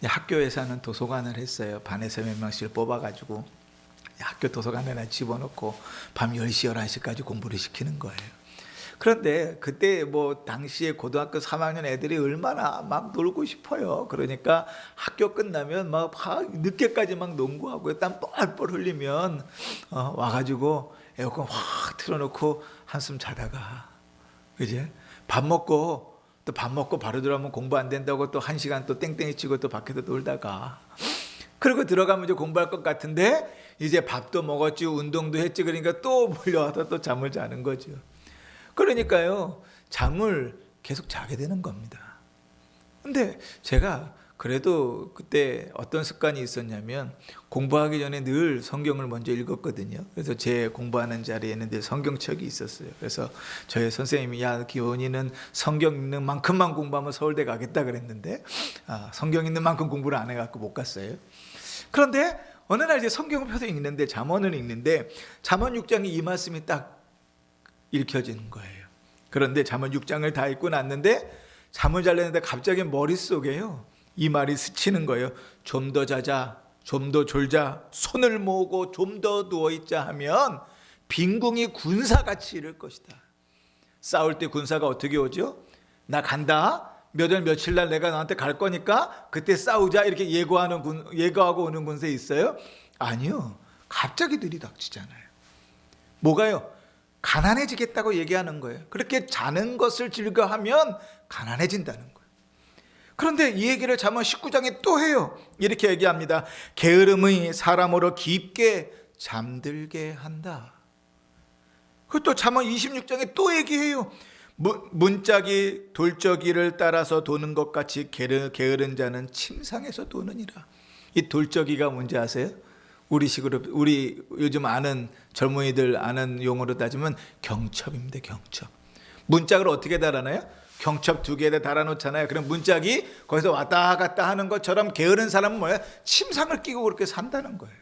학교에서는 도서관을 했어요. 반에서 몇 명씩 뽑아가지고 학교 도서관에 집어넣고 밤 10시, 11시까지 공부를 시키는 거예요. 그런데 그때 뭐 당시에 고등학교 3학년 애들이 얼마나 막 놀고 싶어요. 그러니까 학교 끝나면 막 늦게까지 막 농구하고 땀 뻘뻘 흘리면 와가지고 에어컨 확 틀어놓고 한숨 자다가 이제 밥 먹고 바로 들어가면 공부 안 된다고 또 1시간 또 땡땡이 치고 또 밖에서 놀다가 그리고 들어가면 이제 공부할 것 같은데 이제 밥도 먹었지 운동도 했지 그러니까 또 몰려와서 또 잠을 자는 거죠. 그러니까요 잠을 계속 자게 되는 겁니다. 근데 제가 그래도 그때 어떤 습관이 있었냐면 공부하기 전에 늘 성경을 먼저 읽었거든요. 그래서 제 공부하는 자리에는 늘 성경책이 있었어요. 그래서 저희 선생님이 야 기원이는 성경 읽는 만큼만 공부하면 서울대 가겠다 그랬는데 성경 읽는 만큼 공부를 안 해갖고 못 갔어요. 그런데 어느 날 이제 성경을 펴서 읽는데 잠언을 읽는데 잠언 6장에 이 말씀이 딱 읽혀지는 거예요. 그런데 잠언 6장을 다 읽고 났는데 잠을 자려는데 갑자기 머릿속에요 이 말이 스치는 거예요. 좀 더 자자, 좀 더 졸자, 손을 모으고 좀 더 누워있자 하면 빈궁이 군사같이 이를 것이다. 싸울 때 군사가 어떻게 오죠? 나 간다. 몇 월 며칠 날 내가 너한테 갈 거니까 그때 싸우자 이렇게 예고하고 오는 군세 있어요? 아니요. 갑자기 들이닥치잖아요. 뭐가요? 가난해지겠다고 얘기하는 거예요. 그렇게 자는 것을 즐겨하면 가난해진다는 거예요. 그런데 이 얘기를 잠언 19장에 또 해요. 이렇게 얘기합니다. 게으름이 사람으로 깊게 잠들게 한다. 그것도 잠언 26장에 또 얘기해요. 문짝이 돌적이를 따라서 도는 것 같이 게으른 자는 침상에서 도느니라. 이 돌적이가 뭔지 아세요? 우리 요즘 아는 젊은이들 아는 용어로 따지면 경첩입니다. 경첩. 문짝을 어떻게 달아나요? 경첩 2개에다 달아놓잖아요. 그럼 문짝이 거기서 왔다 갔다 하는 것처럼 게으른 사람은 뭐예요? 침상을 끼고 그렇게 산다는 거예요.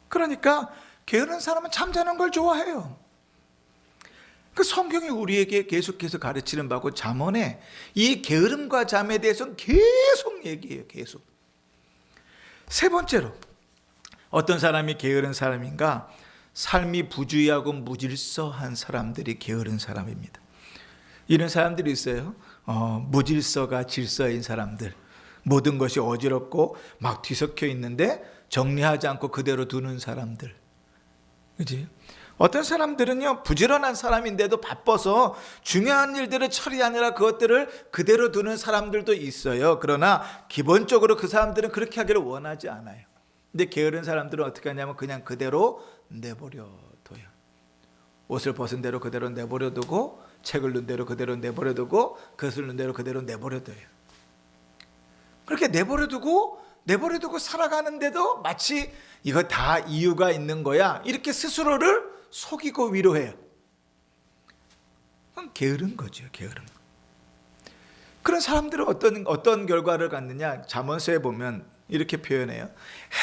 그러니까 게으른 사람은 잠자는 걸 좋아해요. 그 성경이 우리에게 계속해서 가르치는 바고 잠언에 이 게으름과 잠에 대해서는 계속 얘기해요. 계속. 세 번째로 어떤 사람이 게으른 사람인가? 삶이 부주의하고 무질서한 사람들이 게으른 사람입니다. 이런 사람들이 있어요. 무질서가 질서인 사람들. 모든 것이 어지럽고 막 뒤섞여 있는데 정리하지 않고 그대로 두는 사람들. 그지? 어떤 사람들은요, 부지런한 사람인데도 바빠서 중요한 일들을 처리하느라 그것들을 그대로 두는 사람들도 있어요. 그러나 기본적으로 그 사람들은 그렇게 하기를 원하지 않아요. 근데 게으른 사람들은 어떻게 하냐면 그냥 그대로 내버려 둬요. 옷을 벗은 대로 그대로 내버려 두고 책을 넣은 대로 그대로 내버려 두고 그것을 넣은 대로 그대로 내버려 둬요. 그렇게 내버려 두고 살아가는데도 마치 이거 다 이유가 있는 거야 이렇게 스스로를 속이고 위로해요. 그건 게으른 거죠. 게으름. 그런 사람들은 어떤 결과를 갖느냐. 잠언서에 보면 이렇게 표현해요.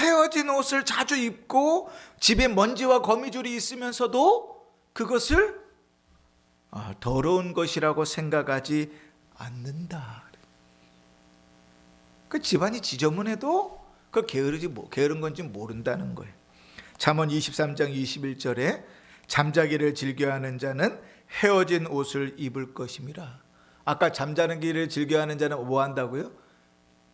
헤어진 옷을 자주 입고 집에 먼지와 거미줄이 있으면서도 그것을 더러운 것이라고 생각하지 않는다. 그 집안이 지저분해도 그 게으른 건지 모른다는 거예요. 잠언 23장 21절에 잠자기를 즐겨하는 자는 헤어진 옷을 입을 것임이라. 아까 잠자는 길을 즐겨하는 자는 뭐 한다고요?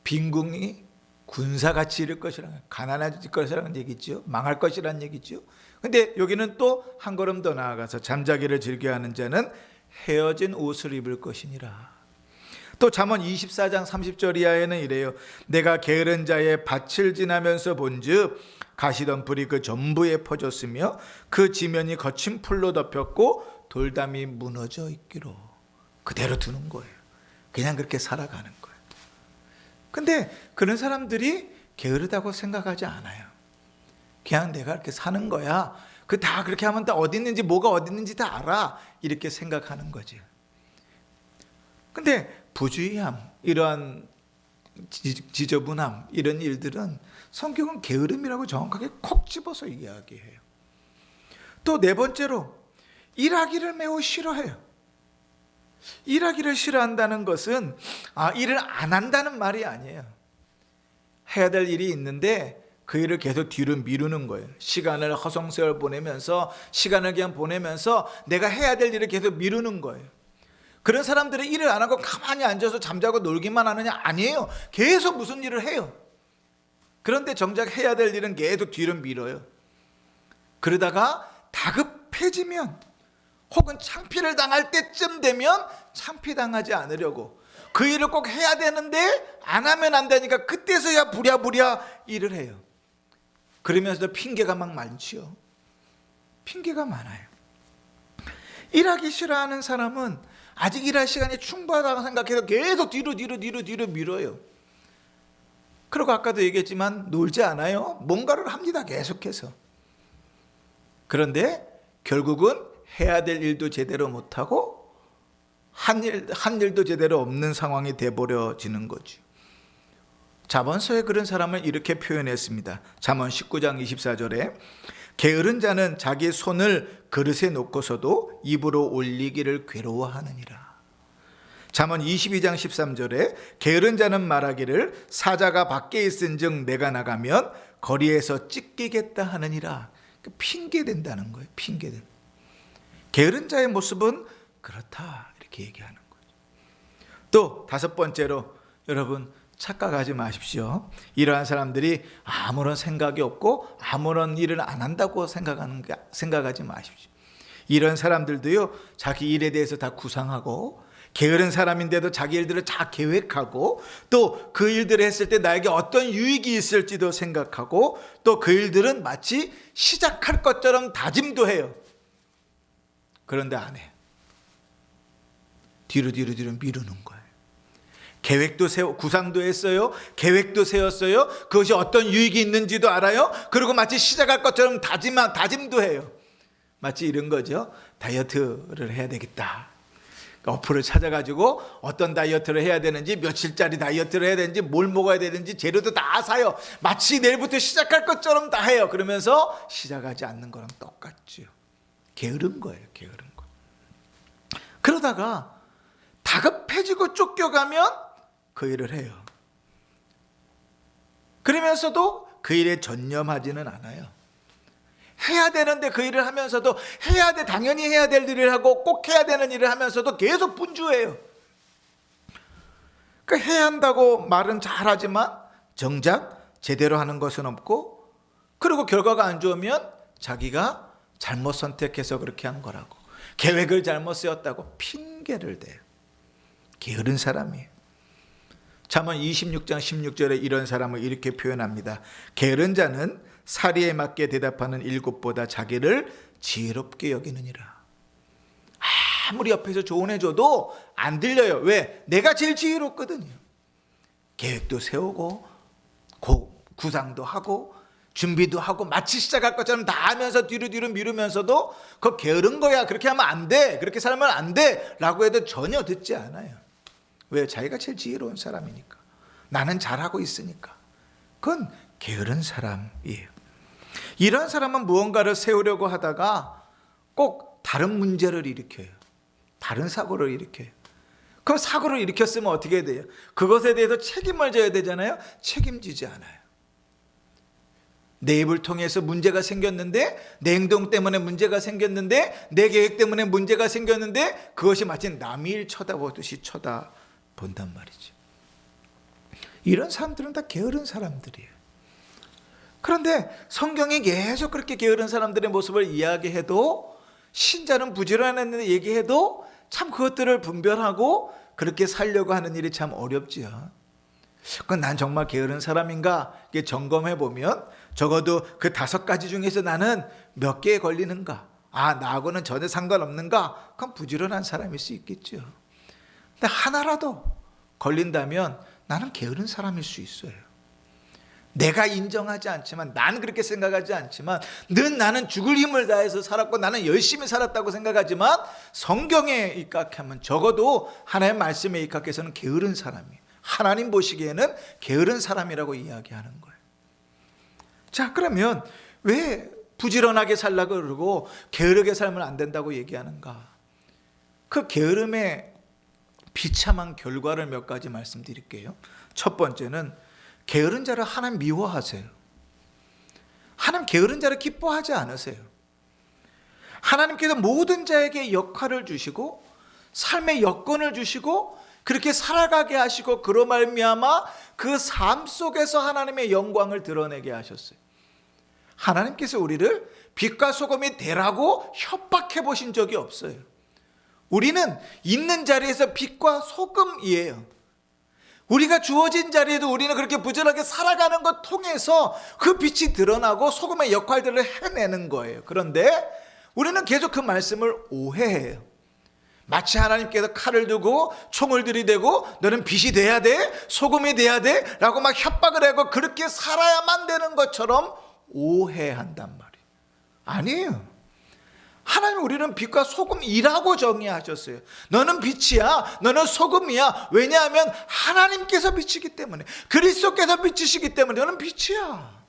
빈궁이 군사같이 이를 것이라는, 가난해질 것이라는 얘기죠. 망할 것이라는 얘기죠. 근데 여기는 또 한 걸음 더 나아가서 잠자기를 즐겨하는 자는 헤어진 옷을 입을 것이니라. 또 잠언 24장 30절 이하에는 이래요. 내가 게으른 자의 밭을 지나면서 본즉 가시덤불이 그 전부에 퍼졌으며 그 지면이 거친 풀로 덮였고 돌담이 무너져 있기로. 그대로 두는 거예요. 그냥 그렇게 살아가는 거예요. 근데 그런 사람들이 게으르다고 생각하지 않아요. 그냥 내가 이렇게 사는 거야. 그 다 그렇게 하면 다 어디 있는지 뭐가 어디 있는지 다 알아. 이렇게 생각하는 거죠. 근데 부주의함, 이러한 지저분함, 이런 일들은 성경은 게으름이라고 정확하게 콕 집어서 이야기해요. 또 네 번째로 일하기를 매우 싫어해요. 일하기를 싫어한다는 것은 일을 안 한다는 말이 아니에요. 해야 될 일이 있는데 그 일을 계속 뒤로 미루는 거예요. 시간을 허송세월 보내면서, 시간을 그냥 보내면서 내가 해야 될 일을 계속 미루는 거예요. 그런 사람들은 일을 안 하고 가만히 앉아서 잠자고 놀기만 하느냐? 아니에요. 계속 무슨 일을 해요. 그런데 정작 해야 될 일은 계속 뒤로 미뤄요. 그러다가 다급해지면, 혹은 창피를 당할 때쯤 되면 창피당하지 않으려고 그 일을 꼭 해야 되는데 안 하면 안 되니까 그때서야 부랴부랴 일을 해요. 그러면서도 핑계가 막 많지요. 핑계가 많아요. 일하기 싫어하는 사람은 아직 일할 시간이 충분하다고 생각해서 계속 뒤로 밀어요. 그리고 아까도 얘기했지만 놀지 않아요. 뭔가를 합니다. 계속해서. 그런데 결국은 해야 될 일도 제대로 못하고 한 일도 제대로 없는 상황이 돼버려지는 거죠. 잠언서에 그런 사람을 이렇게 표현했습니다. 잠언 19장 24절에 게으른 자는 자기 손을 그릇에 놓고서도 입으로 올리기를 괴로워하느니라. 잠언 22장 13절에 게으른 자는 말하기를 사자가 밖에 있은즉 내가 나가면 거리에서 찢기겠다 하느니라. 핑계 댄다는 거예요. 핑계 댄. 게으른 자의 모습은 그렇다 이렇게 얘기하는 거죠. 또 다섯 번째로 여러분 착각하지 마십시오. 이러한 사람들이 아무런 생각이 없고 아무런 일을 안 한다고 생각하지 마십시오. 이런 사람들도요 자기 일에 대해서 다 구상하고 게으른 사람인데도 자기 일들을 다 계획하고 또 그 일들을 했을 때 나에게 어떤 유익이 있을지도 생각하고 또 그 일들은 마치 시작할 것처럼 다짐도 해요. 그런데 안 해. 뒤로 미루는 거예요. 계획도 구상도 했어요. 계획도 세웠어요. 그것이 어떤 유익이 있는지도 알아요. 그리고 마치 시작할 것처럼 다짐도 해요. 마치 이런 거죠. 다이어트를 해야 되겠다. 어플을 찾아가지고 어떤 다이어트를 해야 되는지, 며칠짜리 다이어트를 해야 되는지, 뭘 먹어야 되는지 재료도 다 사요. 마치 내일부터 시작할 것처럼 다 해요. 그러면서 시작하지 않는 거랑 똑같죠. 게으른 거예요. 게으른 거. 그러다가 다급해지고 쫓겨가면 그 일을 해요. 그러면서도 그 일에 전념하지는 않아요. 해야 되는데 그 일을 하면서도 당연히 해야 될 일을 하고 꼭 해야 되는 일을 하면서도 계속 분주해요. 그러니까 해야 한다고 말은 잘하지만 정작 제대로 하는 것은 없고, 그리고 결과가 안 좋으면 자기가 잘못 선택해서 그렇게 한 거라고, 계획을 잘못 세웠다고 핑계를 대요. 게으른 사람이에요. 잠언 26장 16절에 이런 사람을 이렇게 표현합니다. 게으른 자는 사리에 맞게 대답하는 일곱보다 자기를 지혜롭게 여기느니라. 아무리 옆에서 조언해줘도 안 들려요. 왜? 내가 제일 지혜롭거든요. 계획도 세우고 구상도 하고 준비도 하고 마치 시작할 것처럼 다 하면서 뒤로 미루면서도 그거 게으른 거야, 그렇게 하면 안 돼, 그렇게 살면 안 돼 라고 해도 전혀 듣지 않아요. 왜? 자기가 제일 지혜로운 사람이니까, 나는 잘하고 있으니까. 그건 게으른 사람이에요. 이런 사람은 무언가를 세우려고 하다가 꼭 다른 문제를 일으켜요. 다른 사고를 일으켜요. 그럼 사고를 일으켰으면 어떻게 돼요? 그것에 대해서 책임을 져야 되잖아요. 책임지지 않아요. 내 입을 통해서 문제가 생겼는데, 내 행동 때문에 문제가 생겼는데, 내 계획 때문에 문제가 생겼는데 그것이 마치 남의 일 쳐다보듯이 쳐다본단 말이죠. 이런 사람들은 다 게으른 사람들이에요. 그런데 성경이 계속 그렇게 게으른 사람들의 모습을 이야기해도, 신자는 부지런했는데 얘기해도 참 그것들을 분별하고 그렇게 살려고 하는 일이 참 어렵지요. 그건 난 정말 게으른 사람인가 점검해 보면 적어도 그 5가지 중에서 나는 몇 개에 걸리는가, 나하고는 전혀 상관없는가, 그건 부지런한 사람일 수 있겠죠. 근데 하나라도 걸린다면 나는 게으른 사람일 수 있어요. 내가 인정하지 않지만, 나는 그렇게 생각하지 않지만, 늘 나는 죽을 힘을 다해서 살았고 나는 열심히 살았다고 생각하지만, 성경에 입각하면 적어도 하나님의 말씀에 입각해서는 게으른 사람이에요. 하나님 보시기에는 게으른 사람이라고 이야기하는 거예요. 자, 그러면 왜 부지런하게 살라고 그러고 게으르게 살면 안 된다고 얘기하는가? 그 게으름의 비참한 결과를 몇 가지 말씀드릴게요. 첫 번째는 게으른 자를 하나님 미워하세요. 하나님 게으른 자를 기뻐하지 않으세요. 하나님께서 모든 자에게 역할을 주시고 삶의 여건을 주시고 그렇게 살아가게 하시고 그로 말미암아 그 삶 속에서 하나님의 영광을 드러내게 하셨어요. 하나님께서 우리를 빛과 소금이 되라고 협박해 보신 적이 없어요. 우리는 있는 자리에서 빛과 소금이에요. 우리가 주어진 자리에도 우리는 그렇게 부지런하게 살아가는 것 통해서 그 빛이 드러나고 소금의 역할들을 해내는 거예요. 그런데 우리는 계속 그 말씀을 오해해요. 마치 하나님께서 칼을 두고 총을 들이대고 너는 빛이 돼야 돼, 소금이 돼야 돼 라고 막 협박을 하고 그렇게 살아야만 되는 것처럼 오해한단 말이에요. 아니에요. 하나님 우리는 빛과 소금이라고 정의하셨어요. 너는 빛이야, 너는 소금이야. 왜냐하면 하나님께서 빛이기 때문에, 그리스도께서 빛이시기 때문에 너는 빛이야.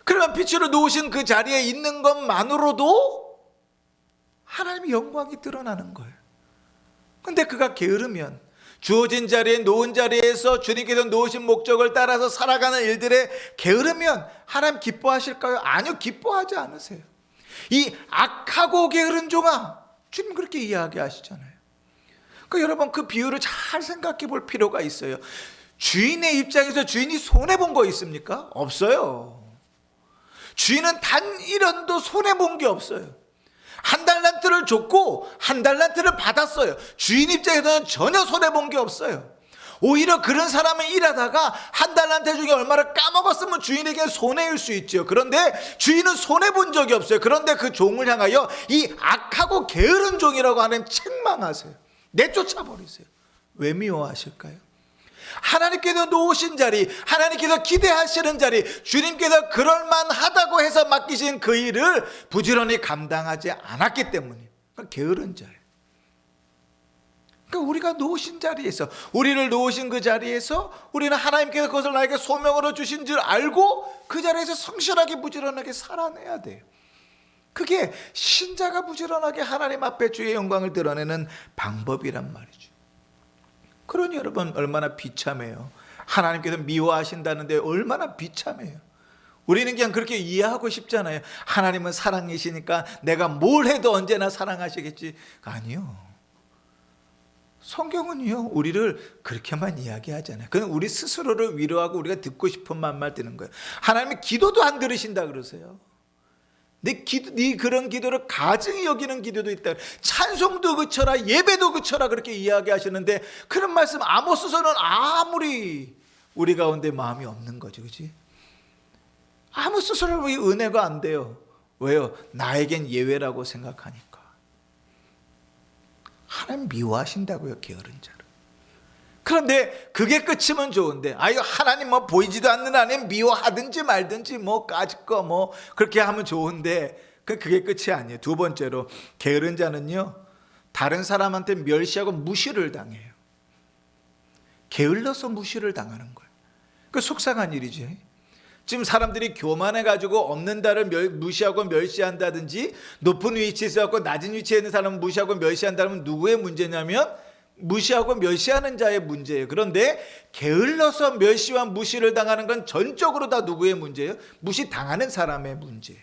그러면 빛으로 놓으신 그 자리에 있는 것만으로도 하나님의 영광이 드러나는 거예요. 근데 그가 게으르면 주어진 자리에 놓은 자리에서 주님께서 놓으신 목적을 따라서 살아가는 일들에 게으르면 하나님 기뻐하실까요? 아니요, 기뻐하지 않으세요. 이 악하고 게으른 종아, 주님 그렇게 이야기하시잖아요. 그러니까 여러분 그 비유를 잘 생각해 볼 필요가 있어요. 주인의 입장에서 주인이 손해본 거 있습니까? 없어요. 주인은 단 1원도 손해본 게 없어요. 한 달란트를 줬고 한 달란트를 받았어요. 주인 입장에서는 전혀 손해본 게 없어요. 오히려 그런 사람은 일하다가 한 달란트 중에 얼마를 까먹었으면 주인에게 손해일 수 있죠. 그런데 주인은 손해본 적이 없어요. 그런데 그 종을 향하여 이 악하고 게으른 종이라고 하는 책망하세요. 내쫓아버리세요. 왜 미워하실까요? 하나님께서 놓으신 자리, 하나님께서 기대하시는 자리, 주님께서 그럴만하다고 해서 맡기신 그 일을 부지런히 감당하지 않았기 때문이에요. 게으른 자예요. 그러니까 우리가 놓으신 자리에서, 우리를 놓으신 그 자리에서 우리는 하나님께서 그것을 나에게 소명으로 주신 줄 알고 그 자리에서 성실하게 부지런하게 살아내야 돼요. 그게 신자가 부지런하게 하나님 앞에 주의 영광을 드러내는 방법이란 말이죠. 그러니 여러분 얼마나 비참해요. 하나님께서 미워하신다는데 얼마나 비참해요. 우리는 그냥 그렇게 이해하고 싶잖아요. 하나님은 사랑이시니까 내가 뭘 해도 언제나 사랑하시겠지. 아니요. 성경은요 우리를 그렇게만 이야기하잖아요. 그건 우리 스스로를 위로하고 우리가 듣고 싶은 말만 듣는 거예요. 하나님이 기도도 안 들으신다 그러세요. 네 그런 기도를 가증히 여기는 기도도 있다. 찬송도 그쳐라, 예배도 그쳐라 그렇게 이야기하시는데 그런 말씀 아모스서는 아무리 우리 가운데 마음이 없는 거죠, 그렇지? 아모스서는 왜 은혜가 안 돼요? 왜요? 나에겐 예외라고 생각하니까. 하나님 미워하신다고요, 게으른 자를. 그런데 그게 끝이면 좋은데, 아유 하나님 뭐 보이지도 않는 하나님 미워하든지 말든지 뭐 까짓거 뭐 그렇게 하면 좋은데 그게 끝이 아니에요. 두 번째로 게으른 자는요 다른 사람한테 멸시하고 무시를 당해요. 게을러서 무시를 당하는 거예요. 그 속상한 일이지. 지금 사람들이 교만해가지고 없는 자를 무시하고 멸시한다든지 높은 위치에 있고 낮은 위치에 있는 사람을 무시하고 멸시한다면 누구의 문제냐면 무시하고 멸시하는 자의 문제예요. 그런데 게을러서 멸시와 무시를 당하는 건 전적으로 다 누구의 문제예요? 무시당하는 사람의 문제예요.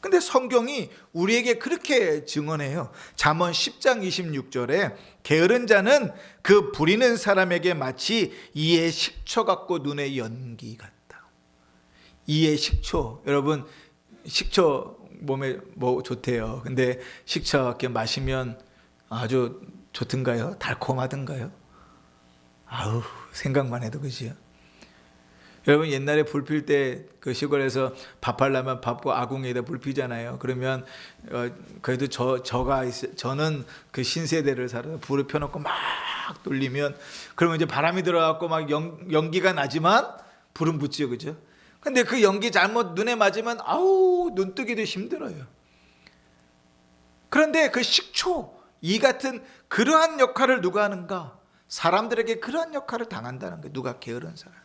근데 성경이 우리에게 그렇게 증언해요. 잠언 10장 26절에 게으른 자는 그 부리는 사람에게 마치 이의 식초 같고 눈의 연기 같다. 이의 식초, 여러분 식초 몸에 뭐 좋대요. 근데 식초 이렇게 마시면 아주 좋든가요? 달콤하든가요? 아우 생각만 해도 그지요. 여러분 옛날에 불 필 때 그 시골에서 밥하려면 밥과 아궁이에다 불 피잖아요. 그러면 그래도 저는 그 신세대를 살아서 불을 펴놓고 막 돌리면 그러면 이제 바람이 들어갖고 막 연기가 나지만 불은 붙지요, 그죠? 근데 그 연기 잘못 눈에 맞으면 아우 눈 뜨기도 힘들어요. 그런데 그 식초 이 같은 그러한 역할을 누가 하는가? 사람들에게 그러한 역할을 당한다는 거예요. 누가? 게으른 사람.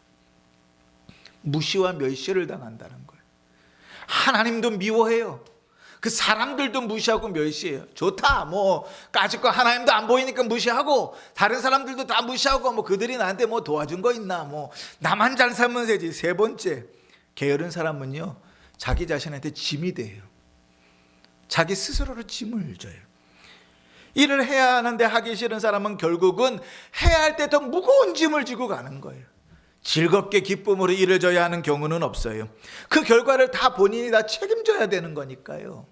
무시와 멸시를 당한다는 거예요. 하나님도 미워해요. 그 사람들도 무시하고 멸시해요. 좋다, 뭐 까짓 거 하나님도 안 보이니까 무시하고 다른 사람들도 다 무시하고 뭐 그들이 나한테 뭐 도와준 거 있나, 뭐 나만 잘 살면 되지. 세 번째, 게으른 사람은요 자기 자신한테 짐이 돼요. 자기 스스로를 짐을 져요. 일을 해야 하는데 하기 싫은 사람은 결국은 해야 할 때 더 무거운 짐을 지고 가는 거예요. 즐겁게 기쁨으로 일을 져야 하는 경우는 없어요. 그 결과를 다 본인이 다 책임져야 되는 거니까요.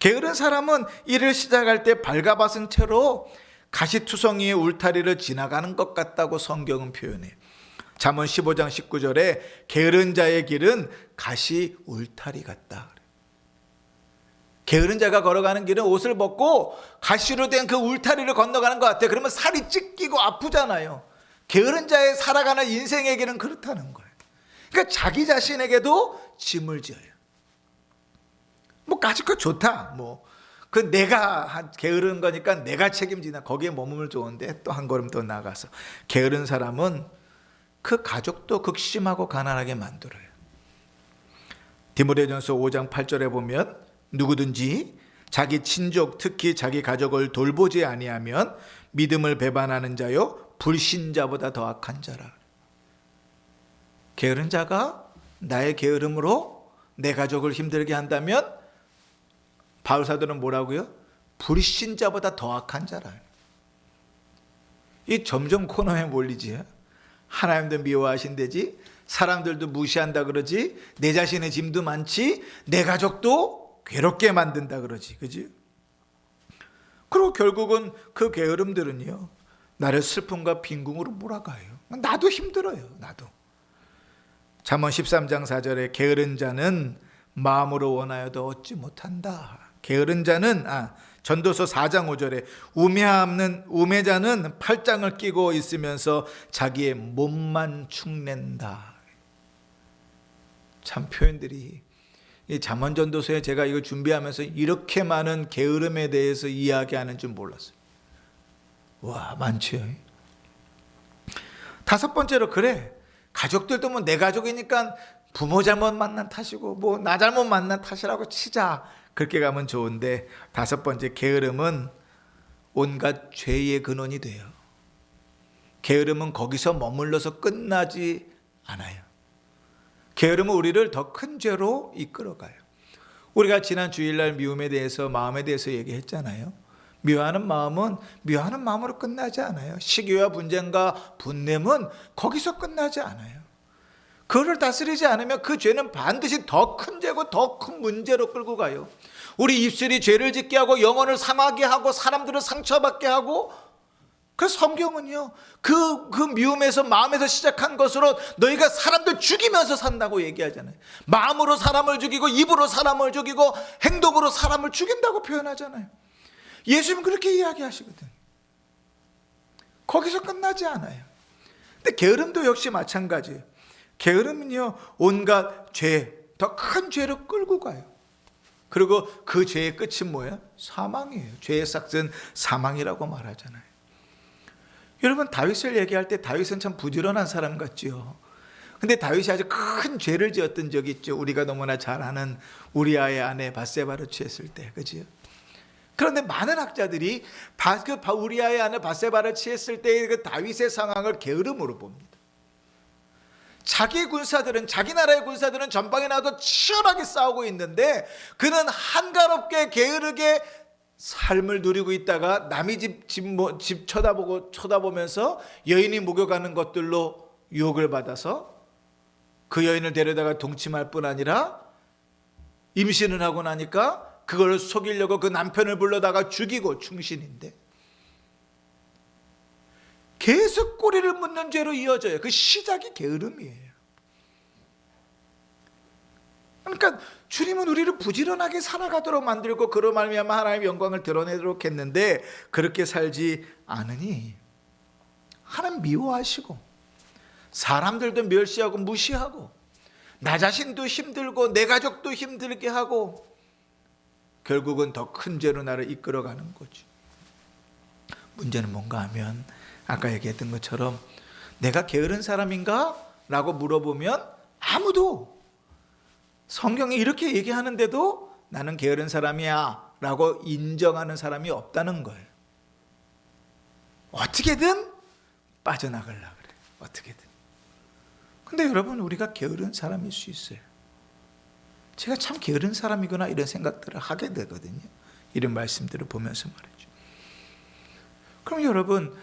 게으른 사람은 일을 시작할 때 발가벗은 채로 가시투성이의 울타리를 지나가는 것 같다고 성경은 표현해요. 잠언 15장 19절에 게으른 자의 길은 가시 울타리 같다. 게으른 자가 걸어가는 길은 옷을 벗고 가시로 된 그 울타리를 건너가는 것 같아요. 그러면 살이 찢기고 아프잖아요. 게으른 자의 살아가는 인생의 길은 그렇다는 거예요. 그러니까 자기 자신에게도 짐을 지어요. 뭐 까짓거 좋다, 뭐 그 내가 게으른 거니까 내가 책임지나, 거기에 머물면 좋은데 또 한 걸음 더 나가서 게으른 사람은 그 가족도 극심하고 가난하게 만들어요. 디모데전서 5장 8절에 보면 누구든지 자기 친족, 특히 자기 가족을 돌보지 아니하면 믿음을 배반하는 자요 불신자보다 더 악한 자라. 게으른 자가 나의 게으름으로 내 가족을 힘들게 한다면 바울 사도는 뭐라고요? 불신자보다 더 악한 자라. 이 점점 코너에 몰리지. 하나님도 미워하신대지, 사람들도 무시한다 그러지, 내 자신의 짐도 많지, 내 가족도 괴롭게 만든다 그러지, 그지? 그리고 결국은 그 게으름들은요 나를 슬픔과 빈궁으로 몰아가요. 나도 힘들어요. 나도. 잠언 13장 4절에 게으른 자는 마음으로 원하여도 얻지 못한다. 게으른 자는 전도서 4장 5절에 우매자는 팔짱을 끼고 있으면서 자기의 몸만 축낸다. 참 표현들이, 이 잠언 전도서에 제가 이거 준비하면서 이렇게 많은 게으름에 대해서 이야기하는 줄 몰랐어요. 와, 많죠. 다섯 번째로, 그래, 가족들도 뭐 내 가족이니까 부모 잘못 만난 탓이고 뭐 나 잘못 만난 탓이라고 치자, 그렇게 가면 좋은데, 다섯 번째, 게으름은 온갖 죄의 근원이 돼요. 게으름은 거기서 머물러서 끝나지 않아요. 게으름은 우리를 더 큰 죄로 이끌어가요. 우리가 지난 주일날 미움에 대해서, 마음에 대해서 얘기했잖아요. 미워하는 마음은 미워하는 마음으로 끝나지 않아요. 시기와 분쟁과 분냄은 거기서 끝나지 않아요. 그거를 다스리지 않으면 그 죄는 반드시 더 큰 죄고 더 큰 문제로 끌고 가요. 우리 입술이 죄를 짓게 하고 영혼을 상하게 하고 사람들을 상처받게 하고, 그래서 성경은요 그 미움에서, 마음에서 시작한 것으로 너희가 사람들 죽이면서 산다고 얘기하잖아요. 마음으로 사람을 죽이고 입으로 사람을 죽이고 행동으로 사람을 죽인다고 표현하잖아요. 예수님은 그렇게 이야기하시거든. 거기서 끝나지 않아요. 근데 게으름도 역시 마찬가지예요. 게으름은요 온갖 죄, 더 큰 죄로 끌고 가요. 그리고 그 죄의 끝은 뭐예요? 사망이에요. 죄의 삭은 사망이라고 말하잖아요. 여러분, 다윗을 얘기할 때 다윗은 참 부지런한 사람 같죠. 근데 다윗이 아주 큰 죄를 지었던 적이 있죠. 우리가 너무나 잘 아는 우리아의 아내 밧세바를 취했을 때, 그죠? 그런데 많은 학자들이 우리아의 아내 밧세바를 취했을 때의 그 다윗의 상황을 게으름으로 봅니다. 자기 나라의 군사들은 전방에 나와서 치열하게 싸우고 있는데 그는 한가롭게 게으르게 삶을 누리고 있다가 남의 집 쳐다보면서 여인이 목욕하는 것들로 유혹을 받아서 그 여인을 데려다가 동침할 뿐 아니라 임신을 하고 나니까 그걸 속이려고 그 남편을 불러다가 죽이고, 충신인데 계속 꼬리를 묻는 죄로 이어져요. 그 시작이 게으름이에요. 그러니까 주님은 우리를 부지런하게 살아가도록 만들고 그로 말미암아 하나님의 영광을 드러내도록 했는데, 그렇게 살지 않으니 하나님 미워하시고 사람들도 멸시하고 무시하고 나 자신도 힘들고 내 가족도 힘들게 하고 결국은 더 큰 죄로 나를 이끌어가는 거죠. 문제는 뭔가 하면 아까 얘기했던 것처럼 내가 게으른 사람인가? 라고 물어보면 아무도, 성경이 이렇게 얘기하는데도 나는 게으른 사람이야 라고 인정하는 사람이 없다는 거예요. 어떻게든 빠져나가려고 그래. 어떻게든. 근데 여러분, 우리가 게으른 사람일 수 있어요. 제가 참 게으른 사람이구나 이런 생각들을 하게 되거든요. 이런 말씀들을 보면서 말이죠. 그럼 여러분,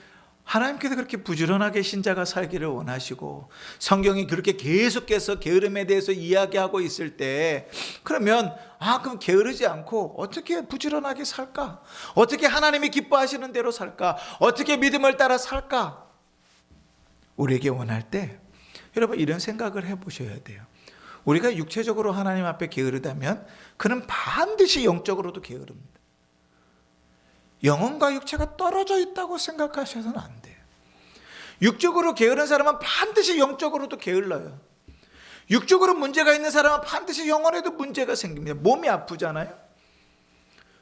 하나님께서 그렇게 부지런하게 신자가 살기를 원하시고 성경이 그렇게 계속해서 게으름에 대해서 이야기하고 있을 때, 그러면 그럼 게으르지 않고 어떻게 부지런하게 살까? 어떻게 하나님이 기뻐하시는 대로 살까? 어떻게 믿음을 따라 살까? 우리에게 원할 때 여러분, 이런 생각을 해보셔야 돼요. 우리가 육체적으로 하나님 앞에 게으르다면 그는 반드시 영적으로도 게으릅니다. 영혼과 육체가 떨어져 있다고 생각하셔서는 안 돼요. 육적으로 게으른 사람은 반드시 영적으로도 게을러요. 육적으로 문제가 있는 사람은 반드시 영혼에도 문제가 생깁니다. 몸이 아프잖아요.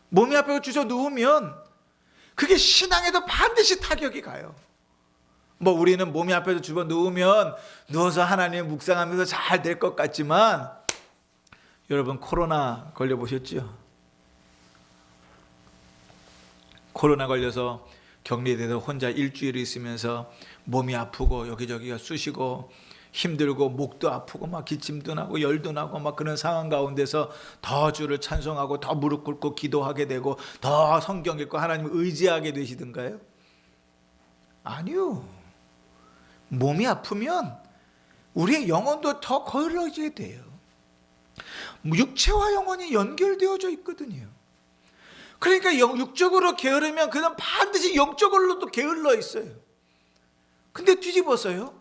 몸이 아프고 주저 누우면 그게 신앙에도 반드시 타격이 가요. 우리는 몸이 아파서 주저 누우면 누워서 하나님 묵상하면서 잘 될 것 같지만, 여러분 코로나 걸려보셨죠? 코로나 걸려서 격리돼서 혼자 일주일 있으면서 몸이 아프고 여기저기가 쑤시고 힘들고 목도 아프고 막 기침도 나고 열도 나고 막 그런 상황 가운데서 더 주를 찬송하고 더 무릎 꿇고 기도하게 되고 더 성경 읽고 하나님을 의지하게 되시던가요? 아니요. 몸이 아프면 우리의 영혼도 더 거을러지게 돼요. 육체와 영혼이 연결되어져 있거든요. 그러니까 육적으로 게으르면 그는 반드시 영적으로도 게을러 있어요. 근데 뒤집어서요,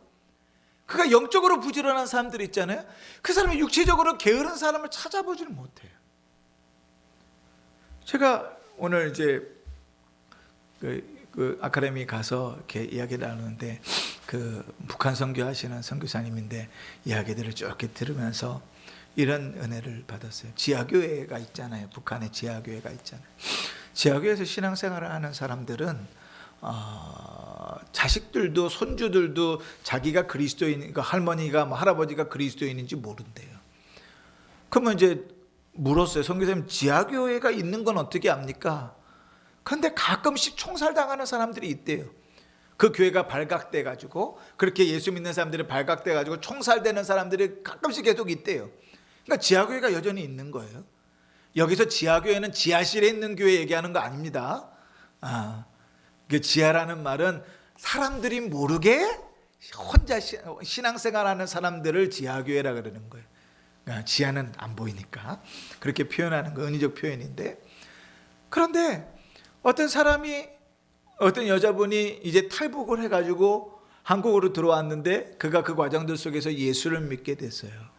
그가 영적으로 부지런한 사람들 있잖아요. 그 사람이 육체적으로 게으른 사람을 찾아보지는 못해요. 제가 오늘 이제 그 아카데미 가서 이렇게 이야기를 나누는데, 그 북한 선교하시는 선교사님인데 이야기들을 쭉 이렇게 들으면서 이런 은혜를 받았어요. 지하교회가 있잖아요. 북한에 지하교회가 있잖아요. 지하교회에서 신앙생활을 하는 사람들은 자식들도 손주들도 자기가 그리스도인, 그러니까 할머니가 할아버지가 그리스도인인지 모른대요. 그러면 이제 물었어요. 선교사님, 지하교회가 있는 건 어떻게 압니까? 그런데 가끔씩 총살당하는 사람들이 있대요. 그 교회가 발각돼 가지고, 그렇게 예수 믿는 사람들이 발각돼 가지고 총살되는 사람들이 가끔씩 계속 있대요. 그러니까 지하교회가 여전히 있는 거예요. 여기서 지하교회는 지하실에 있는 교회 얘기하는 거 아닙니다. 그 지하라는 말은 사람들이 모르게 혼자 신앙생활하는 사람들을 지하교회라 그러는 거예요. 그러니까 지하는 안 보이니까 그렇게 표현하는 거, 은유적 표현인데, 그런데 어떤 여자분이 이제 탈북을 해가지고 한국으로 들어왔는데, 그가 그 과정들 속에서 예수를 믿게 됐어요.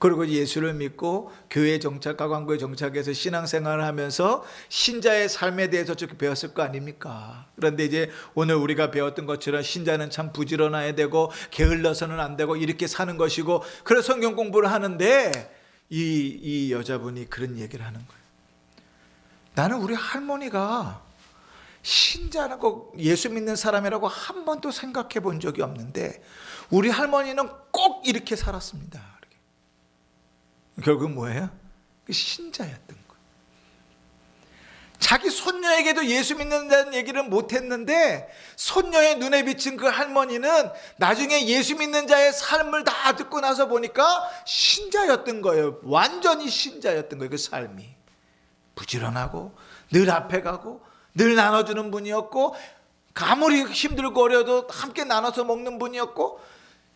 그리고 예수를 믿고 교회에 정착하고 한국에 정착해서 신앙생활을 하면서 신자의 삶에 대해서 쭉 배웠을 거 아닙니까? 그런데 이제 오늘 우리가 배웠던 것처럼 신자는 참 부지런해야 되고 게을러서는 안 되고 이렇게 사는 것이고, 그래서 성경 공부를 하는데 이 여자분이 그런 얘기를 하는 거예요. 나는 우리 할머니가 신자라고 예수 믿는 사람이라고 한 번도 생각해 본 적이 없는데 우리 할머니는 꼭 이렇게 살았습니다. 이렇게. 결국은 뭐예요? 신자였던 거예요. 자기 손녀에게도 예수 믿는다는 얘기를 못했는데 손녀의 눈에 비친 그 할머니는 나중에 예수 믿는 자의 삶을 다 듣고 나서 보니까 신자였던 거예요. 완전히 신자였던 거예요. 그 삶이 부지런하고 늘 앞에 가고 늘 나눠주는 분이었고, 아무리 힘들고 어려도 함께 나눠서 먹는 분이었고,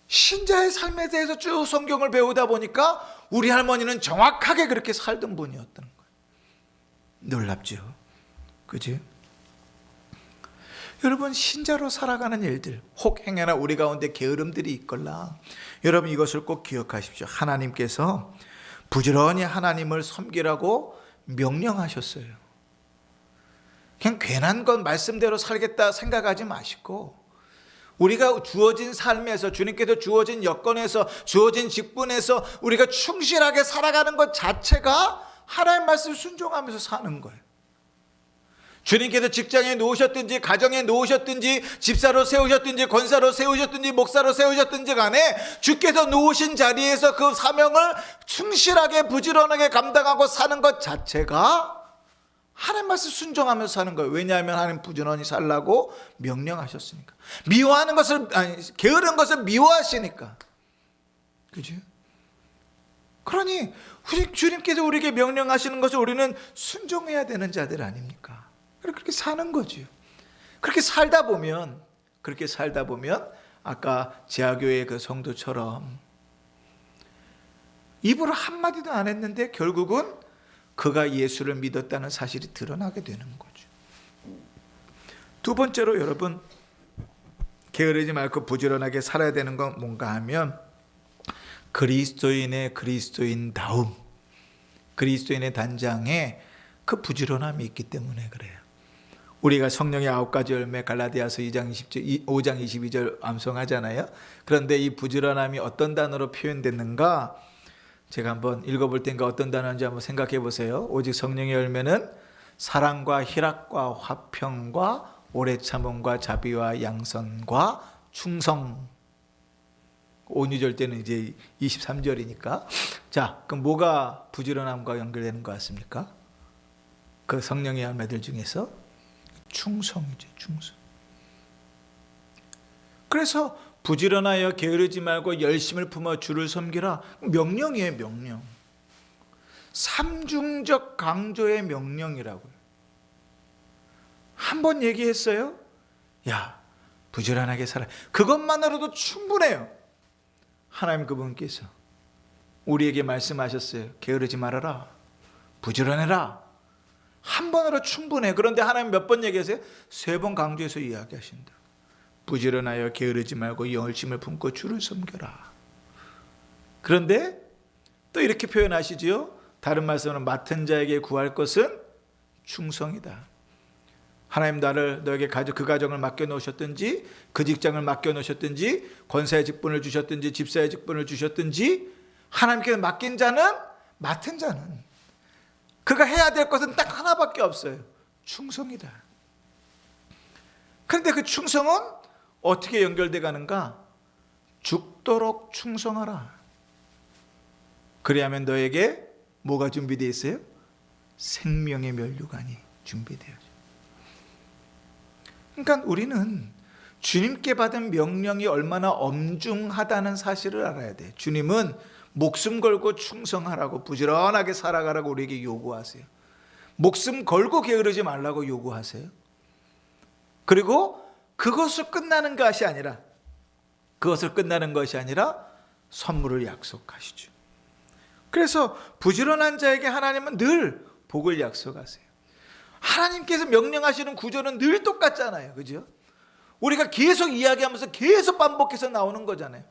신자의 삶에 대해서 쭉 성경을 배우다 보니까 우리 할머니는 정확하게 그렇게 살던 분이었던 거예요. 놀랍죠? 그지? 여러분, 신자로 살아가는 일들, 혹 행여나 우리 가운데 게으름들이 있걸라, 여러분 이것을 꼭 기억하십시오. 하나님께서 부지런히 하나님을 섬기라고 명령하셨어요. 그냥 괜한 건 말씀대로 살겠다 생각하지 마시고, 우리가 주어진 삶에서, 주님께서 주어진 여건에서, 주어진 직분에서 우리가 충실하게 살아가는 것 자체가 하나님 말씀 순종하면서 사는 거예요. 주님께서 직장에 놓으셨든지 가정에 놓으셨든지 집사로 세우셨든지 권사로 세우셨든지 목사로 세우셨든지 간에 주께서 놓으신 자리에서 그 사명을 충실하게 부지런하게 감당하고 사는 것 자체가 하나님 말씀 순종하면서 사는 거예요. 왜냐하면 하나님 부지런히 살라고 명령하셨으니까. 미워하는 것을, 게으른 것을 미워하시니까. 그죠? 그러니 주님께서 우리에게 명령하시는 것을 우리는 순종해야 되는 자들 아닙니까? 그렇게 사는 거죠. 그렇게 살다 보면 아까 지하교회 그 성도처럼 입으로 한마디도 안 했는데 결국은 그가 예수를 믿었다는 사실이 드러나게 되는 거죠. 두 번째로 여러분, 게으르지 말고 부지런하게 살아야 되는 건 뭔가 하면 그리스도인의 그리스도인다움, 그리스도인의 단장에 그 부지런함이 있기 때문에 그래요. 우리가 성령의 9가지 열매 갈라디아서 5장 22절 암송하잖아요. 그런데 이 부지런함이 어떤 단어로 표현됐는가? 제가 한번 읽어볼 테니까 어떤 단어인지 한번 생각해 보세요. 오직 성령의 열매는 사랑과 희락과 화평과 오래 참음과 자비와 양선과 충성. 5절 때는 이제 23절이니까. 자, 그럼 뭐가 부지런함과 연결되는 것 같습니까? 그 성령의 열매들 중에서 충성이죠, 충성. 그래서 부지런하여 게으르지 말고 열심을 품어 주를 섬기라. 명령이에요, 명령. 삼중적 강조의 명령이라고요. 한 번 얘기했어요. 야, 부지런하게 살아. 그것만으로도 충분해요. 하나님 그분께서 우리에게 말씀하셨어요. 게으르지 말아라. 부지런해라. 한 번으로 충분해. 그런데 하나님 몇 번 얘기하세요? 3번 강조해서 이야기하신다. 부지런하여 게으르지 말고 열심을 품고 주를 섬겨라. 그런데 또 이렇게 표현하시지요. 다른 말씀은 맡은 자에게 구할 것은 충성이다. 하나님 너에게 그 가정을 맡겨놓으셨든지 그 직장을 맡겨놓으셨든지 권사의 직분을 주셨든지 집사의 직분을 주셨든지 하나님께서 맡은 자는 그가 해야 될 것은 딱 하나밖에 없어요. 충성이다. 그런데 그 충성은 어떻게 연결돼 가는가? 죽도록 충성하라. 그리하면 너에게 뭐가 준비되어 있어요? 생명의 면류관이 준비되어져. 그러니까 우리는 주님께 받은 명령이 얼마나 엄중하다는 사실을 알아야 돼. 주님은 목숨 걸고 충성하라고, 부지런하게 살아가라고 우리에게 요구하세요. 목숨 걸고 게으르지 말라고 요구하세요. 그리고 그것을 끝나는 것이 아니라 선물을 약속하시죠. 그래서 부지런한 자에게 하나님은 늘 복을 약속하세요. 하나님께서 명령하시는 구조는 늘 똑같잖아요. 그죠? 우리가 계속 이야기하면서 계속 반복해서 나오는 거잖아요.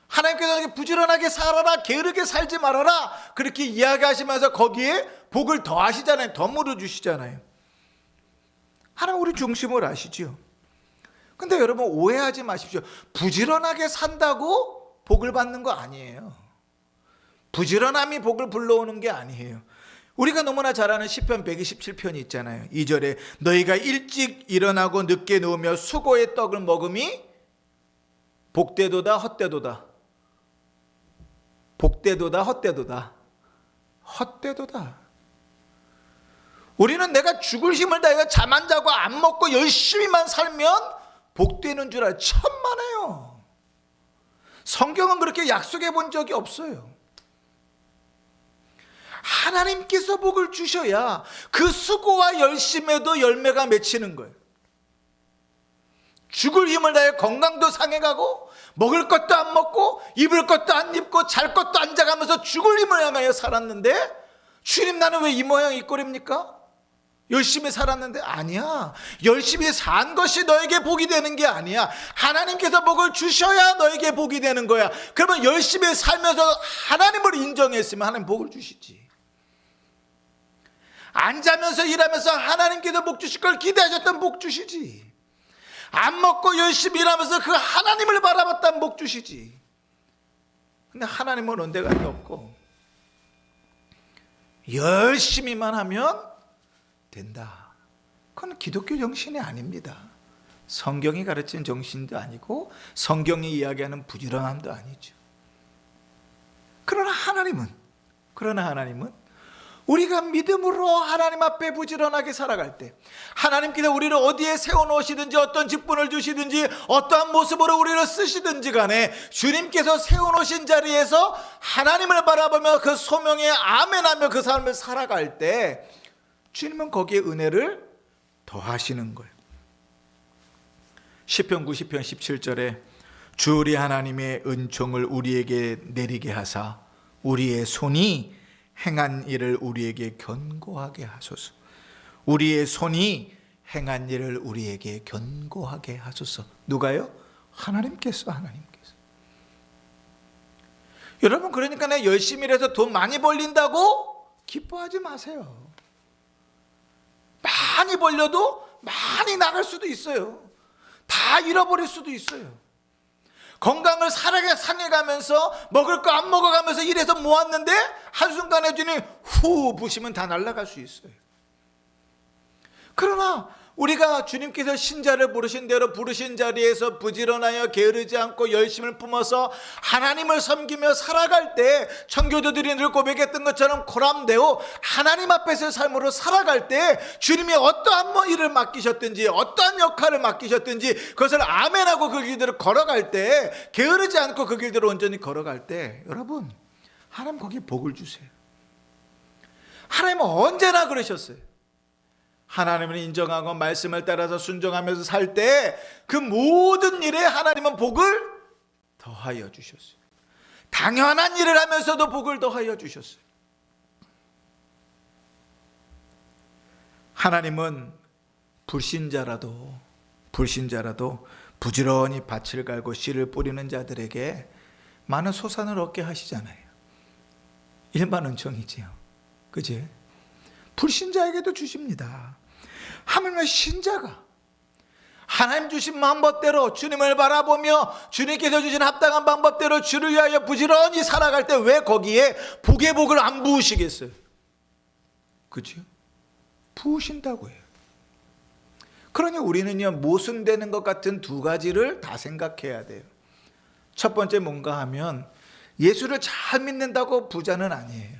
하나님께서 부지런하게 살아라, 게으르게 살지 말아라, 그렇게 이야기하시면서 거기에 복을 더하시잖아요. 더 물어주시잖아요. 하나님 우리 중심을 아시죠? 근데 여러분 오해하지 마십시오. 부지런하게 산다고 복을 받는 거 아니에요. 부지런함이 복을 불러오는 게 아니에요. 우리가 너무나 잘 아는 시편 127편이 있잖아요. 2절에 너희가 일찍 일어나고 늦게 누우며 수고의 떡을 먹음이 복되도다 헛되도다. 복되도다 헛되도다. 헛되도다. 우리는 내가 죽을 힘을 다해 잠 안 자고 안 먹고 열심히만 살면 복되는 줄 알아요. 천만에요. 성경은 그렇게 약속해 본 적이 없어요. 하나님께서 복을 주셔야 그 수고와 열심에도 열매가 맺히는 거예요. 죽을 힘을 다해 건강도 상해가고 먹을 것도 안 먹고 입을 것도 안 입고 잘 것도 안 자가면서 죽을 힘을 향하여 살았는데 주님 나는 왜 이 모양 이 꼴입니까? 열심히 살았는데 아니야. 열심히 산 것이 너에게 복이 되는 게 아니야. 하나님께서 복을 주셔야 너에게 복이 되는 거야. 그러면 열심히 살면서 하나님을 인정했으면 하나님 복을 주시지. 안 자면서 일하면서 하나님께서 복 주실 걸 기대하셨던 복 주시지. 안 먹고 열심히 일하면서 그 하나님을 바라봤던 복 주시지. 근데 하나님은 언제간이 없고 열심히만 하면 된다. 그건 기독교 정신이 아닙니다. 성경이 가르치는 정신도 아니고 성경이 이야기하는 부지런함도 아니죠. 그러나 하나님은 우리가 믿음으로 하나님 앞에 부지런하게 살아갈 때, 하나님께서 우리를 어디에 세워놓으시든지 어떤 직분을 주시든지 어떠한 모습으로 우리를 쓰시든지 간에 주님께서 세워놓으신 자리에서 하나님을 바라보며 그 소명에 아멘하며 그 삶을 살아갈 때 주님은 거기에 은혜를 더하시는 거예요. 시편 90편 17절에 주 우리 하나님의 은총을 우리에게 내리게 하사 우리의 손이 행한 일을 우리에게 견고하게 하소서. 우리의 손이 행한 일을 우리에게 견고하게 하소서. 누가요? 하나님께서. 여러분, 그러니까 내가 열심히 일해서 돈 많이 벌린다고 기뻐하지 마세요. 많이 벌려도 많이 나갈 수도 있어요. 다 잃어버릴 수도 있어요. 건강을 상해가면서 먹을 거 안 먹어가면서 일해서 모았는데 한순간에 주님 후 부시면 다 날아갈 수 있어요. 그러나 우리가 주님께서 신자를 부르신 대로 부르신 자리에서 부지런하여 게으르지 않고 열심을 품어서 하나님을 섬기며 살아갈 때, 청교도들이 늘 고백했던 것처럼 고람되어 하나님 앞에서의 삶으로 살아갈 때 주님이 어떠한 일을 맡기셨든지 어떠한 역할을 맡기셨든지 그것을 아멘하고 그 길대로 걸어갈 때, 게으르지 않고 그 길대로 온전히 걸어갈 때, 여러분, 하나님 거기에 복을 주세요. 하나님은 언제나 그러셨어요. 하나님을 인정하고 말씀을 따라서 순종하면서 살 때 그 모든 일에 하나님은 복을 더하여 주셨어요. 당연한 일을 하면서도 복을 더하여 주셨어요. 하나님은 불신자라도 부지런히 밭을 갈고 씨를 뿌리는 자들에게 많은 소산을 얻게 하시잖아요. 일반 은총이지요. 그지? 불신자에게도 주십니다. 하물며 신자가 하나님 주신 방법대로 주님을 바라보며 주님께서 주신 합당한 방법대로 주를 위하여 부지런히 살아갈 때 왜 거기에 복의 복을 안 부으시겠어요? 그죠? 부으신다고 해요. 그러니 우리는요, 모순되는 것 같은 두 가지를 다 생각해야 돼요. 첫 번째 뭔가 하면 예수를 잘 믿는다고 부자는 아니에요.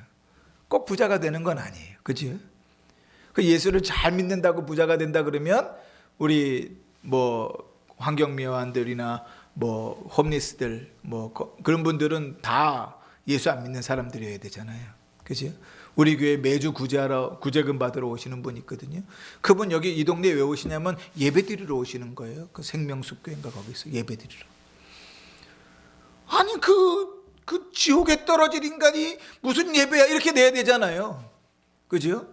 꼭 부자가 되는 건 아니에요. 그죠? 그 예수를 잘 믿는다고 부자가 된다 그러면 우리 환경미화원들이나 홈리스들 그런 분들은 다 예수 안 믿는 사람들이어야 되잖아요. 그죠? 우리 교회 매주 구제금 받으러 오시는 분이 있거든요. 그분 여기 이 동네에 왜 오시냐면 예배드리러 오시는 거예요. 그 생명숲교회인가 거기서 예배드리러. 아니 그 지옥에 떨어질 인간이 무슨 예배야 이렇게 내야 되잖아요. 그죠?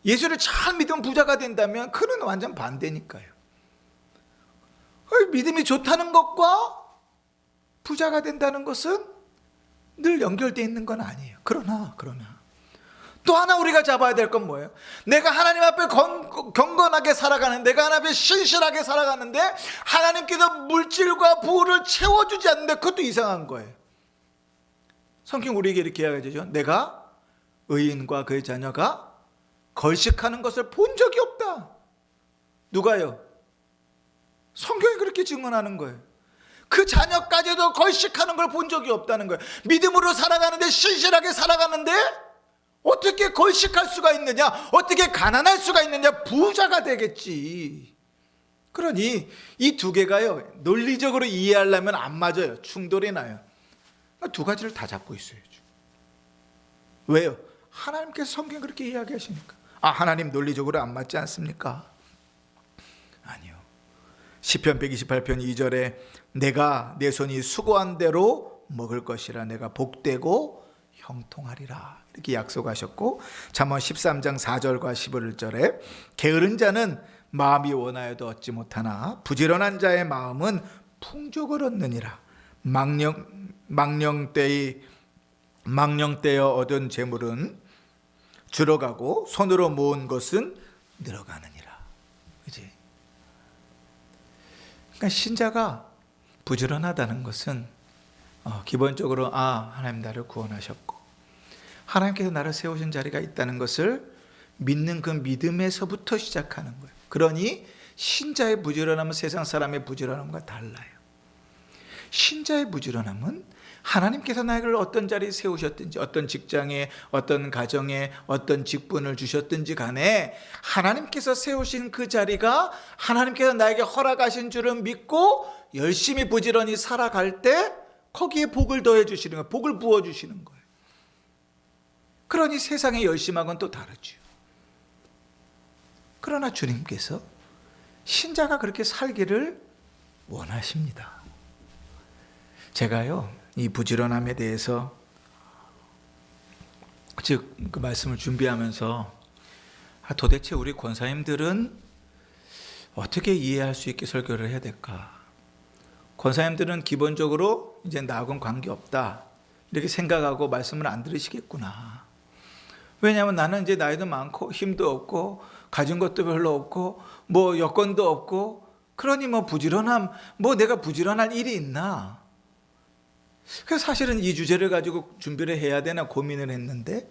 예수를 잘 믿으면 부자가 된다면 그는 완전 반대니까요. 믿음이 좋다는 것과 부자가 된다는 것은 늘 연결되어 있는 건 아니에요. 그러나 또 하나 우리가 잡아야 될 건 뭐예요? 내가 하나님 앞에 경건하게 살아가는데, 내가 하나님 앞에 신실하게 살아가는데 하나님께서 물질과 부를 채워주지 않는데 그것도 이상한 거예요. 성경 우리에게 이렇게 이야기하죠. 내가 의인과 그의 자녀가 걸식하는 것을 본 적이 없다. 누가요? 성경이 그렇게 증언하는 거예요. 그 자녀까지도 걸식하는 걸 본 적이 없다는 거예요. 믿음으로 살아가는데, 신실하게 살아가는데 어떻게 걸식할 수가 있느냐? 어떻게 가난할 수가 있느냐? 부자가 되겠지. 그러니 이 두 개가요, 논리적으로 이해하려면 안 맞아요. 충돌이 나요. 두 가지를 다 잡고 있어야죠. 왜요? 하나님께서 성경 그렇게 이야기하시니까. 하나님 논리적으로 안 맞지 않습니까? 아니요. 시편 128편 2절에 내가 내 손이 수고한 대로 먹을 것이라 내가 복되고 형통하리라 이렇게 약속하셨고, 잠언 13장 4절과 15절에 게으른 자는 마음이 원하여도 얻지 못하나 부지런한 자의 마음은 풍족을 얻느니라. 망령되어 얻은 재물은 줄어가고 손으로 모은 것은 늘어가느니라. 그지? 그러니까 신자가 부지런하다는 것은 기본적으로 하나님 나를 구원하셨고 하나님께서 나를 세우신 자리가 있다는 것을 믿는 그 믿음에서부터 시작하는 거예요. 그러니 신자의 부지런함은 세상 사람의 부지런함과 달라요. 신자의 부지런함은 하나님께서 나를 어떤 자리에 세우셨든지, 어떤 직장에, 어떤 가정에, 어떤 직분을 주셨든지 간에 하나님께서 세우신 그 자리가 하나님께서 나에게 허락하신 줄을 믿고 열심히 부지런히 살아갈 때 거기에 복을 더해 주시는 거예요. 복을 부어 주시는 거예요. 그러니 세상의 열심하고는 또 다르죠. 그러나 주님께서 신자가 그렇게 살기를 원하십니다. 제가요, 이 부지런함에 대해서 즉 그 말씀을 준비하면서 도대체 우리 권사님들은 어떻게 이해할 수 있게 설교를 해야 될까? 권사님들은 기본적으로 이제 나하고는 관계없다 이렇게 생각하고 말씀을 안 들으시겠구나. 왜냐하면 나는 이제 나이도 많고 힘도 없고 가진 것도 별로 없고 뭐 여건도 없고 그러니 뭐 부지런함, 뭐 내가 부지런할 일이 있나? 그래서 사실은 이 주제를 가지고 준비를 해야 되나 고민을 했는데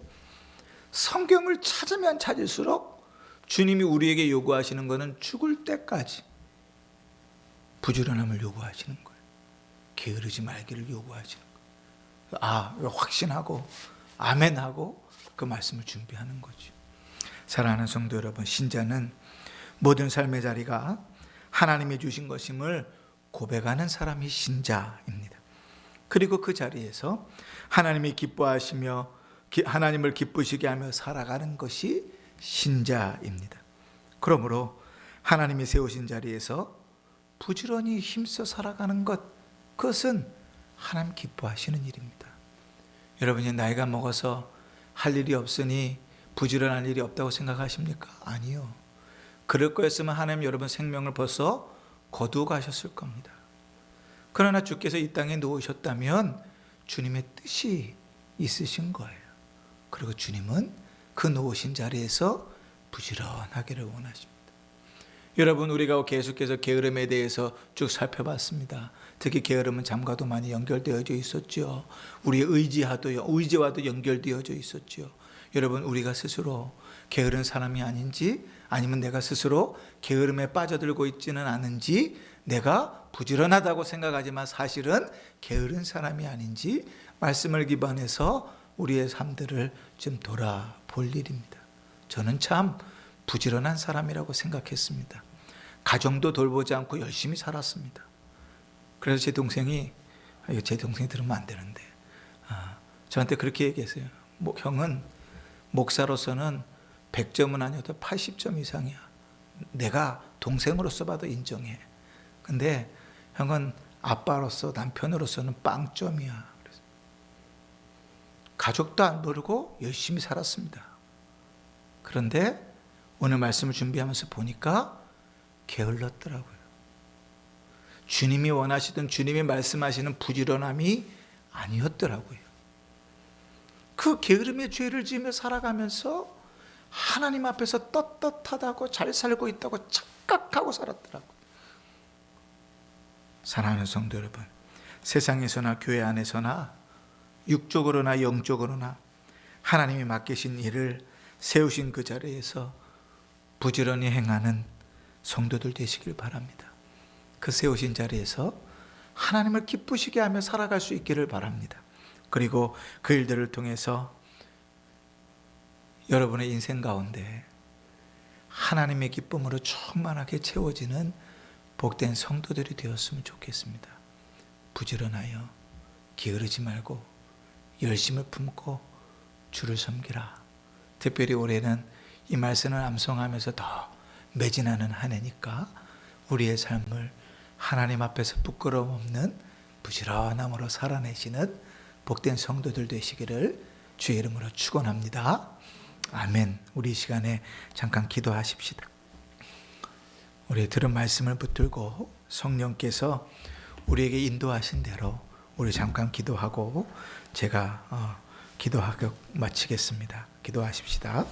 성경을 찾으면 찾을수록 주님이 우리에게 요구하시는 것은 죽을 때까지 부지런함을 요구하시는 거예요. 게으르지 말기를 요구하시는 거예요. 확신하고 아멘하고 그 말씀을 준비하는 거죠. 사랑하는 성도 여러분, 신자는 모든 삶의 자리가 하나님이 주신 것임을 고백하는 사람이 신자입니다. 그리고 그 자리에서 하나님이 기뻐하시며 하나님을 기쁘시게 하며 살아가는 것이 신자입니다. 그러므로 하나님이 세우신 자리에서 부지런히 힘써 살아가는 것, 그것은 하나님 기뻐하시는 일입니다. 여러분이 나이가 먹어서 할 일이 없으니 부지런할 일이 없다고 생각하십니까? 아니요. 그럴 거였으면 하나님 여러분 생명을 벌써 거두어 가셨을 겁니다. 그러나 주께서 이 땅에 놓으셨다면 주님의 뜻이 있으신 거예요. 그리고 주님은 그 놓으신 자리에서 부지런하기를 원하십니다. 여러분, 우리가 계속해서 게으름에 대해서 쭉 살펴봤습니다. 특히 게으름은 잠과도 많이 연결되어져 있었죠. 우리의 의지와도 연결되어져 있었죠. 여러분, 우리가 스스로 게으른 사람이 아닌지, 아니면 내가 스스로 게으름에 빠져들고 있지는 않은지, 내가 부지런하다고 생각하지만 사실은 게으른 사람이 아닌지 말씀을 기반해서 우리의 삶들을 좀 돌아볼 일입니다. 저는 참 부지런한 사람이라고 생각했습니다. 가정도 돌보지 않고 열심히 살았습니다. 그래서 제 동생이 들으면 안 되는데 저한테 그렇게 얘기했어요. 형은 목사로서는 100점은 아니어도 80점 이상이야. 내가 동생으로서 봐도 인정해. 근데 형은 아빠로서, 남편으로서는 빵점이야. 그래서 가족도 안 부르고 열심히 살았습니다. 그런데 오늘 말씀을 준비하면서 보니까 게을렀더라고요. 주님이 원하시던, 주님이 말씀하시는 부지런함이 아니었더라고요. 그 게으름의 죄를 지으며 살아가면서 하나님 앞에서 떳떳하다고 잘 살고 있다고 착각하고 살았더라고요. 사랑하는 성도 여러분, 세상에서나 교회 안에서나 육적으로나 영적으로나 하나님이 맡기신 일을 세우신 그 자리에서 부지런히 행하는 성도들 되시길 바랍니다. 그 세우신 자리에서 하나님을 기쁘시게 하며 살아갈 수 있기를 바랍니다. 그리고 그 일들을 통해서 여러분의 인생 가운데 하나님의 기쁨으로 충만하게 채워지는 복된 성도들이 되었으면 좋겠습니다. 부지런하여 게으르지 말고 열심을 품고 주를 섬기라. 특별히 올해는 이 말씀을 암송하면서 더 매진하는 한 해니까 우리의 삶을 하나님 앞에서 부끄러움 없는 부지런함으로 살아내시는 복된 성도들 되시기를 주의 이름으로 축원합니다. 아멘. 우리 이 시간에 잠깐 기도하십시다. 우리 들은 말씀을 붙들고 성령께서 우리에게 인도하신 대로 우리 잠깐 기도하고 제가 기도하고 마치겠습니다. 기도하십시다.